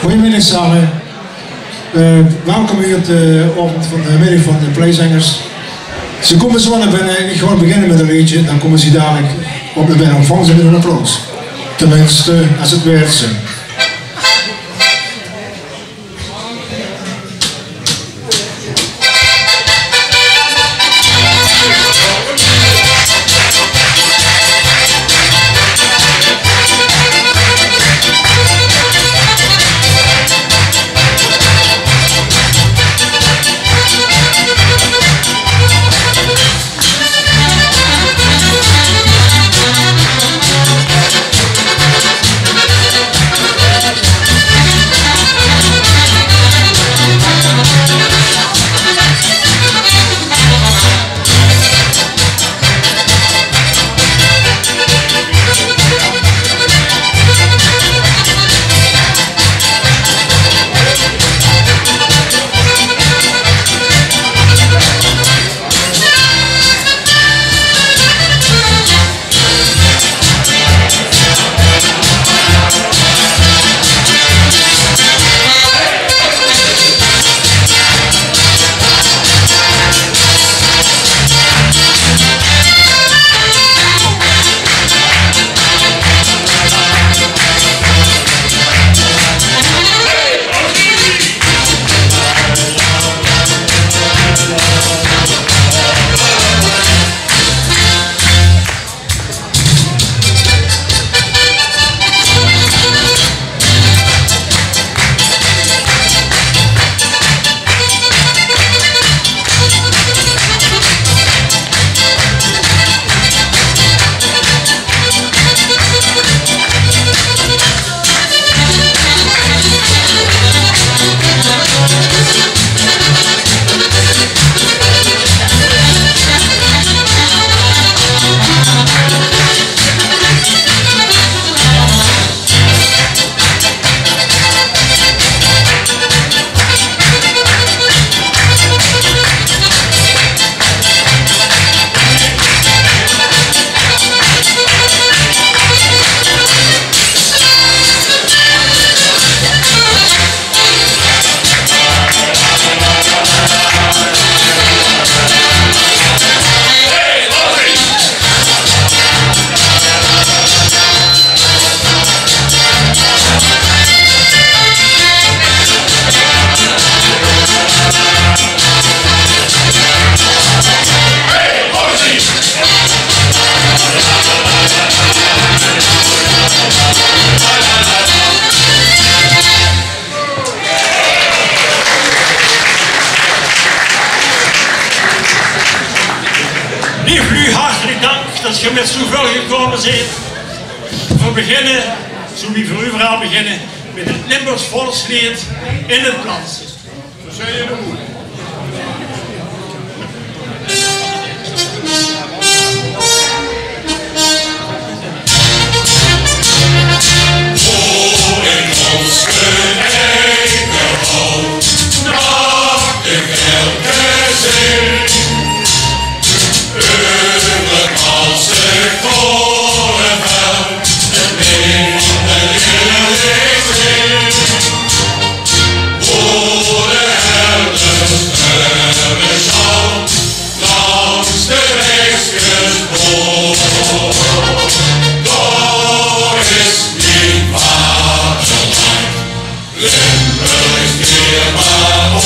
Goedemiddag samen. Welkom hier op de avond van de middag van de Playzangers. Ze komen zo naar binnen, ik ga beginnen met een liedje, dan komen ze dadelijk op de binnen ontvangen ze met een applaus. Tenminste, als het werd ze. Dat je met zoveel gekomen bent. We beginnen, zo wie voor uw verhaal beginnen, met het Limburgs volkslied In het Land. Zo zijn je de moeder. Limburg is weer maar op.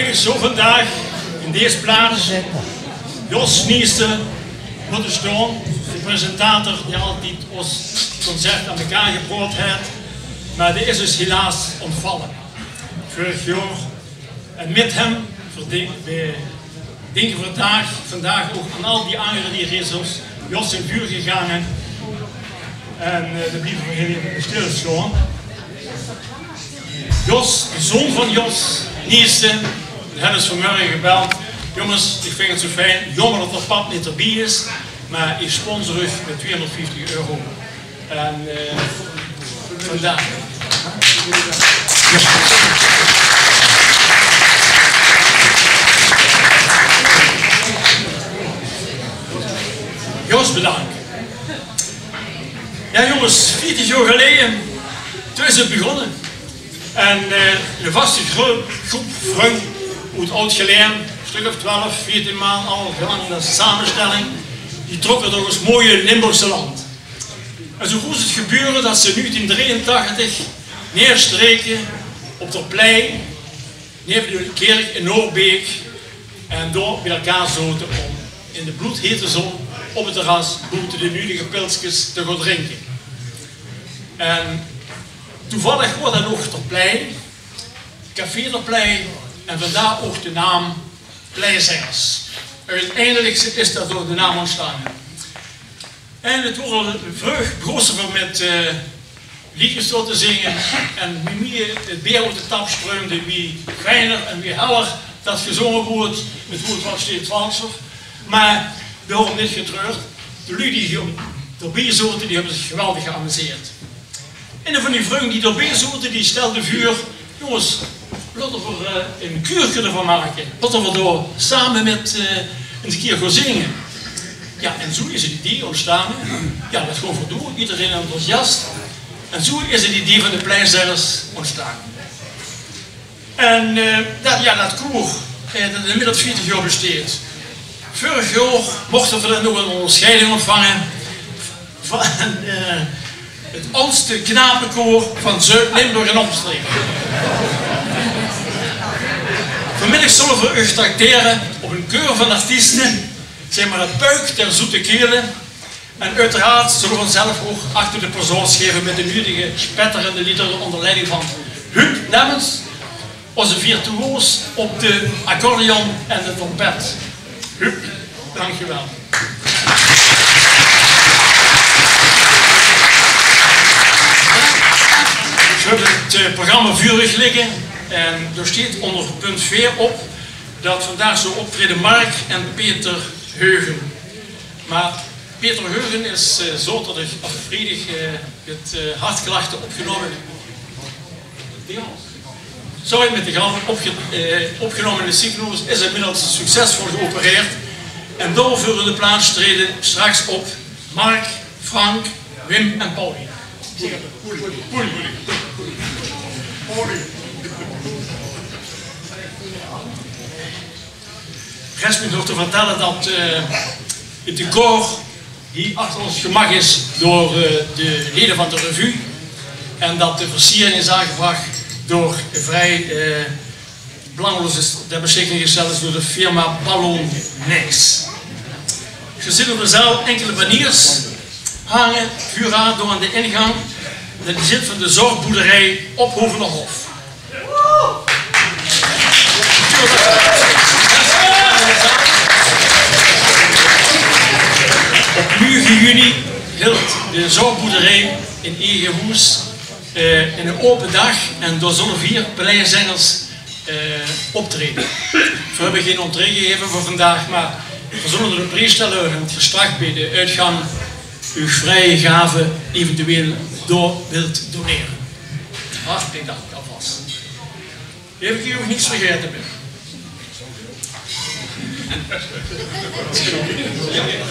is zo vandaag in deze plaats Jos Nieste moeten staan, de presentator die altijd ons concert aan elkaar gebracht heeft, maar die is dus helaas ontvallen vorig jaar. En met hem denken we vandaag ook aan al die anderen die reeds Jos in vuur gegaan zijn. En daar blijven we heel even stilstaan. Jos, de zoon van Jos Nieste, die hebben ze vanmorgen gebeld. Jongens, ik vind het zo fijn, jammer dat er pap niet erbij is, maar ik sponsor u met €250. En vandaag. Jos, bedankt. Ja jongens, 40 jaar geleden, toen is het begonnen. En een vaste groep vrienden uit Oud-Geleem, een stuk of 12, 14 maanden al gelang in de samenstelling, die trokken door ons mooie Limburgse land. En zo moest het gebeuren dat ze nu in 1983 neerstreken op de plein, neven de kerk in Noorbeek en door bij elkaar zoten om in de bloedhete zon op het terras buiten de nudige pilsjes te gaan drinken. En toevallig wordt dat ook ter plein, Café ter Plein, en vandaar ook de naam Pleizengers. Uiteindelijk is dat door de naam ontstaan. En het wordt een vreugd groter met liedjes door te zingen en wie meer het beer op de tap spreumde, wie fijner en wie heller dat gezongen wordt. Het woord was steeds valser, maar we hebben niet getreurd. De lui die erbij zaten, die hebben zich geweldig geamuseerd. En een van die vrouwen die erbij zaten, die stelde vuur. Jongens, laten we een kuurtje ervan maken. Laten we door samen met een keer gaan zingen. Ja, en zo is het idee ontstaan. Ja, dat gewoon voor doen. Iedereen enthousiast. En zo is het idee van de Pleizengers ontstaan. En dat koor, dat inmiddels 40 jaar besteedt. Vorig jaar mochten we nog een onderscheiding ontvangen van het oudste knapenkoor van Zuid-Limburg en omstreken. Vanmiddag zullen we u tracteren op een keur van artiesten, zeg maar het buik ter zoete kelen. En uiteraard zullen we onszelf ook achter de persoon geven met de nudige spetterende liederen onder leiding van Huub Lemmens, onze virtuoos op de accordeon en de trompet. Huub, dankjewel. We hebben het programma vurig liggen en er staat onder punt 4 op dat vandaag zo optreden Mark en Peter Heugen. Maar Peter Heugen is zaterdag of vrijdag het hartklachten opgenomen. Sorry, met de gram opgenomen in de ziekenhuis, is inmiddels succesvol geopereerd. En daar vullen de plaats treden straks op Mark, Frank, Wim en Pauli. Rest me nog te vertellen dat het decor hier achter ons gemaakt is door de leden van de revue en dat de versiering is aangebracht door vrij belangloos ter beschikking gesteld door de firma Ballon Nex. Je ziet op de zaal enkele baniers hangen, vuurraad door aan de ingang. Dat zit van de zorgboerderij op Hovenerhof. Op 9 juni hield de zorgboerderij in Egehoes in een open dag en door zullen 4 Pleizengers optreden. We hebben geen entree gegeven voor vandaag, maar we zullen er een prijs stellen en gestracht bij de uitgang uw vrije gave eventueel door wilt doneren. Hartelijk dank alvast. Heb ik hier ook niets vergeten ben.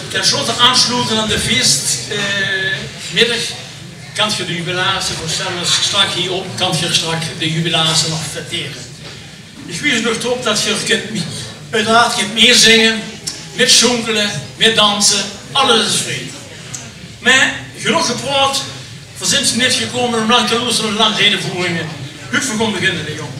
Ten slotte aansluiten aan de feestmiddag kan je de jubilaren voorstellen strak hierop, kan je straks de jubilaren nog fêteren. Ik wijs nog erop dat je uiteraard kunt meezingen, met schonkelen, met dansen, alles is vrij. Maar genoeg gepraat, we zijn net gekomen om lang te luisteren naar lang redenvoeringen. Huub, we gaan beginnen, de jong.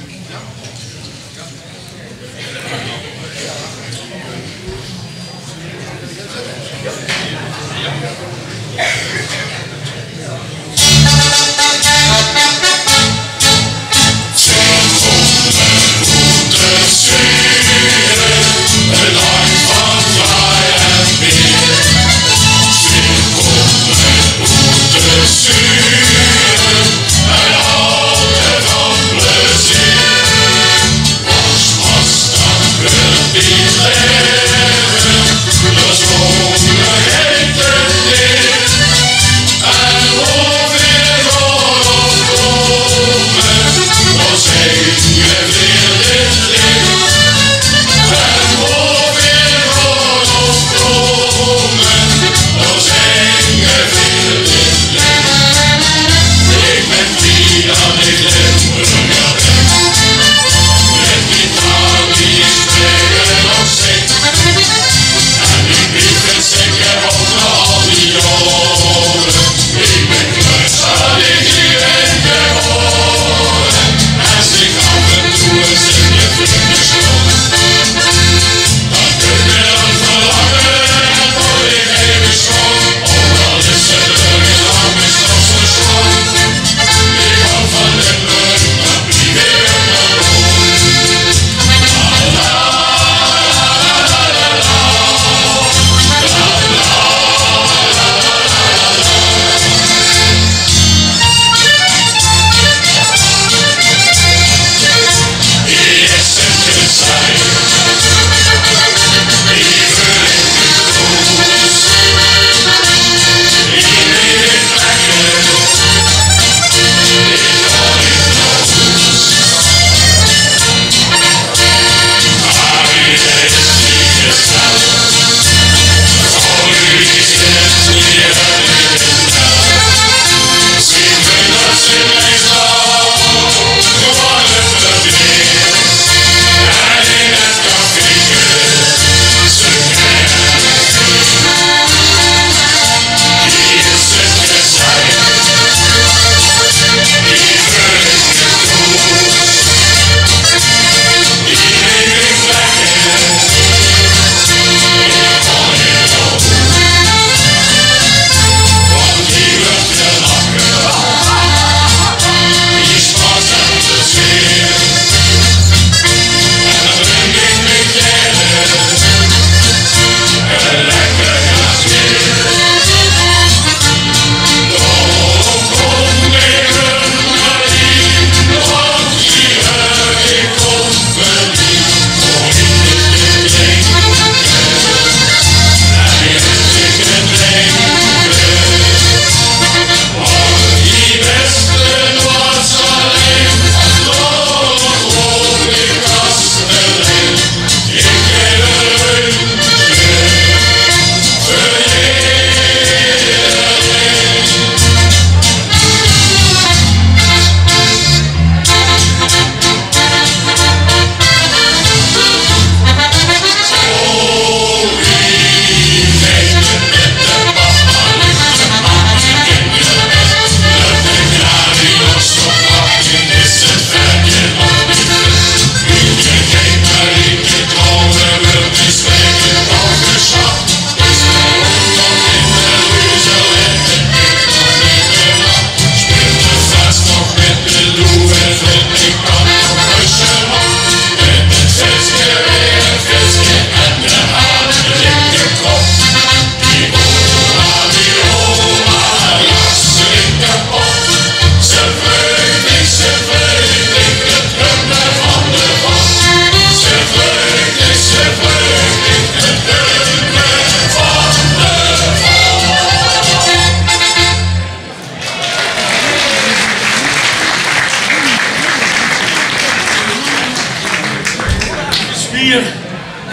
hier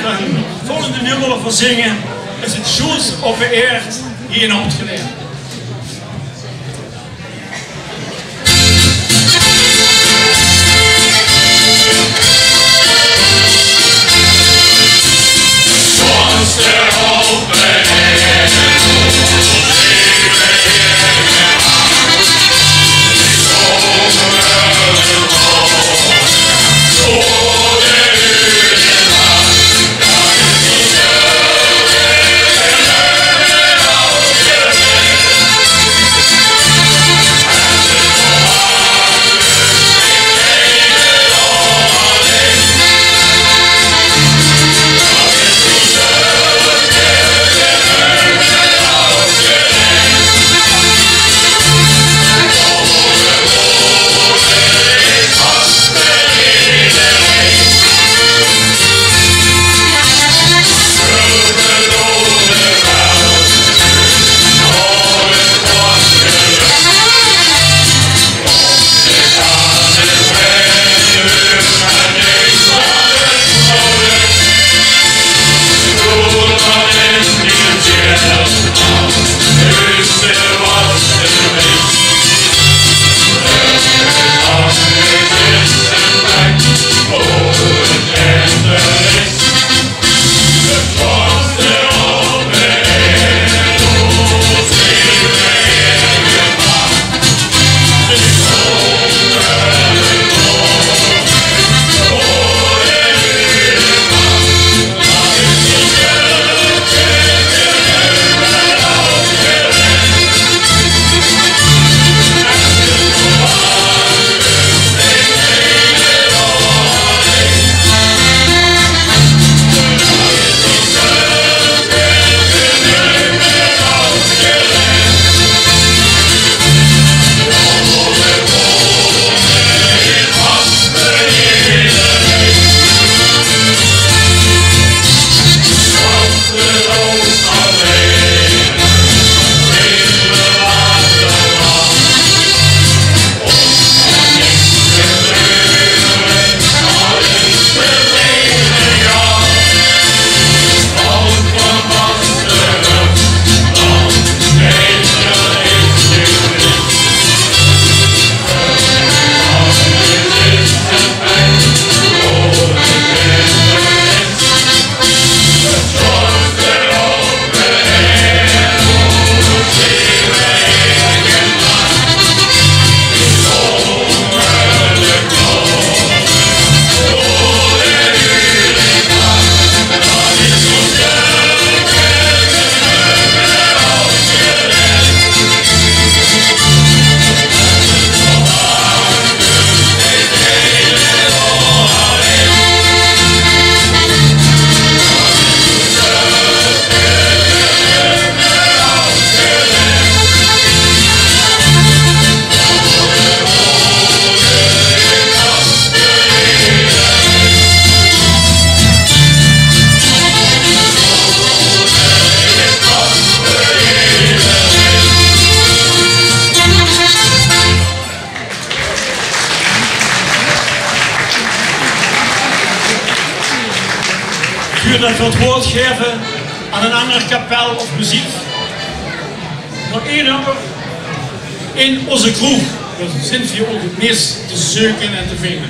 een volgende nummer voor zingen is het Joes op vereerd hier in Oud-Geleen. Oh, dat we het woord geven aan een andere kapel of muziek. Nog één nummer in onze kroeg. Daar zijn we ook het meest te zoeken en te vinden.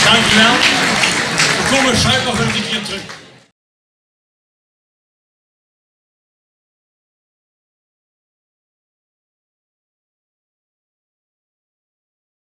Dankjewel. We komen schuif nog een keer terug.